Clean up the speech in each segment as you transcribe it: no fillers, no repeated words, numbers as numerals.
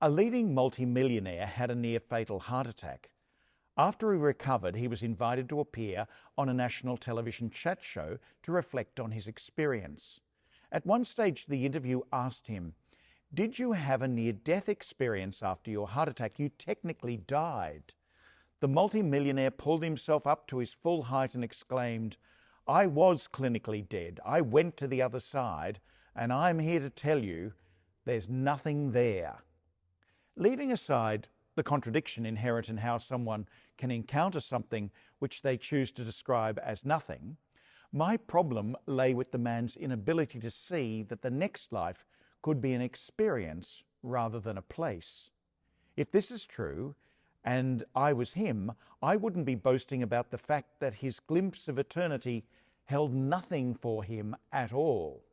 A leading multimillionaire had a near-fatal heart attack. After he recovered, he was invited to appear on a national television chat show to reflect on his experience. At one stage, the interview asked him, "Did you have a near-death experience after your heart attack? You technically died." The multimillionaire pulled himself up to his full height and exclaimed, "I was clinically dead. I went to the other side, and I'm here to tell you there's nothing there." Leaving aside the contradiction inherent in how someone can encounter something which they choose to describe as nothing, my problem lay with the man's inability to see that the next life could be an experience rather than a place. If this is true, and I was him, I wouldn't be boasting about the fact that his glimpse of eternity held nothing for him at all.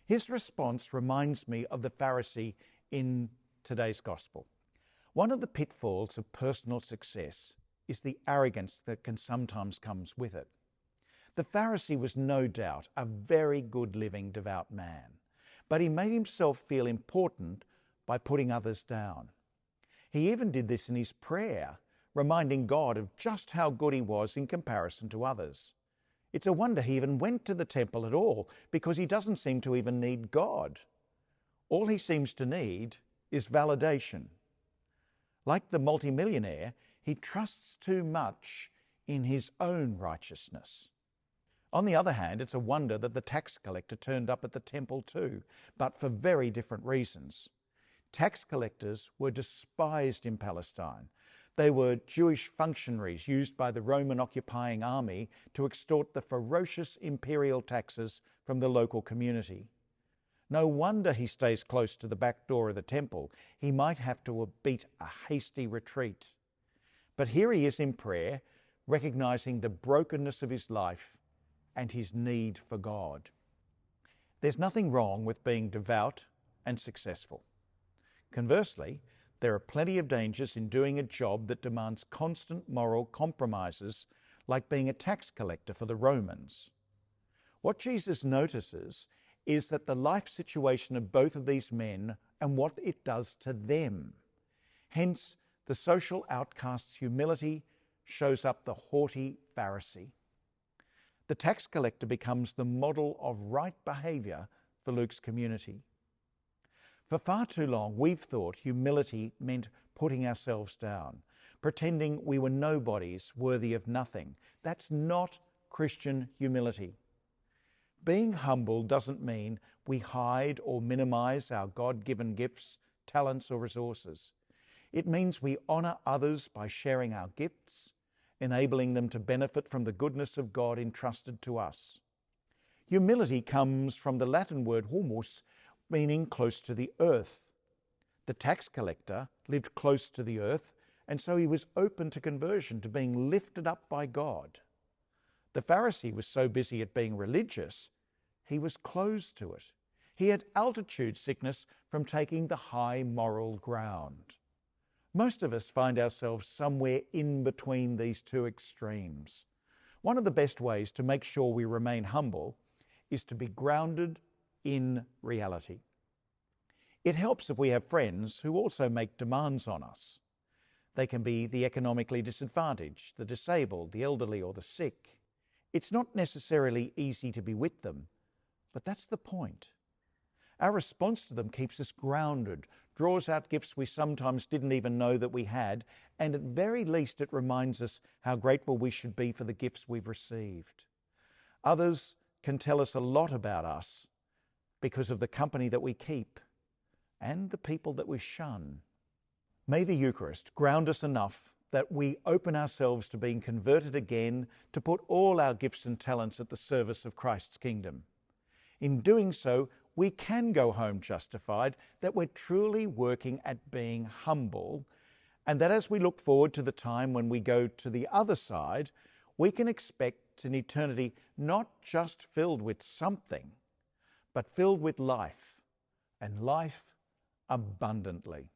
His response reminds me of the Pharisee in today's gospel. One of the pitfalls of personal success is the arrogance that can sometimes come with it. The Pharisee was no doubt a very good living, devout man, but he made himself feel important by putting others down. He even did this in his prayer, reminding God of just how good he was in comparison to others. It's a wonder he even went to the temple at all, because he doesn't seem to even need God. All he seems to need is validation. Like the multimillionaire, he trusts too much in his own righteousness. On the other hand, it's a wonder that the tax collector turned up at the temple too, but for very different reasons. Tax collectors were despised in Palestine. They were Jewish functionaries used by the Roman occupying army to extort the ferocious imperial taxes from the local community. No wonder he stays close to the back door of the temple. He might have to beat a hasty retreat. But here he is in prayer, recognizing the brokenness of his life and his need for God. There's nothing wrong with being devout and successful. Conversely, there are plenty of dangers in doing a job that demands constant moral compromises, like being a tax collector for the Romans. What Jesus notices is that the life situation of both of these men and what it does to them. Hence, the social outcast's humility shows up the haughty Pharisee. The tax collector becomes the model of right behaviour for Luke's community. For far too long, we've thought humility meant putting ourselves down, pretending we were nobodies, worthy of nothing. That's not Christian humility. Being humble doesn't mean we hide or minimize our God-given gifts, talents, or resources. It means we honor others by sharing our gifts, enabling them to benefit from the goodness of God entrusted to us. Humility comes from the Latin word humus, meaning close to the earth. The tax collector lived close to the earth, and so he was open to conversion, to being lifted up by God. The Pharisee was so busy at being religious, he was closed to it. He had altitude sickness from taking the high moral ground. Most of us find ourselves somewhere in between these two extremes. One of the best ways to make sure we remain humble is to be grounded in reality. It helps if we have friends who also make demands on us. They can be the economically disadvantaged, the disabled, the elderly, or the sick. It's not necessarily easy to be with them, but that's the point. Our response to them keeps us grounded, draws out gifts we sometimes didn't even know that we had, and at very least it reminds us how grateful we should be for the gifts we've received. Others can tell us a lot about us because of the company that we keep and the people that we shun. May the Eucharist ground us enough that we open ourselves to being converted again, to put all our gifts and talents at the service of Christ's kingdom. In doing so, we can go home justified, that we're truly working at being humble, and that as we look forward to the time when we go to the other side, we can expect an eternity not just filled with something, but filled with life, and life abundantly.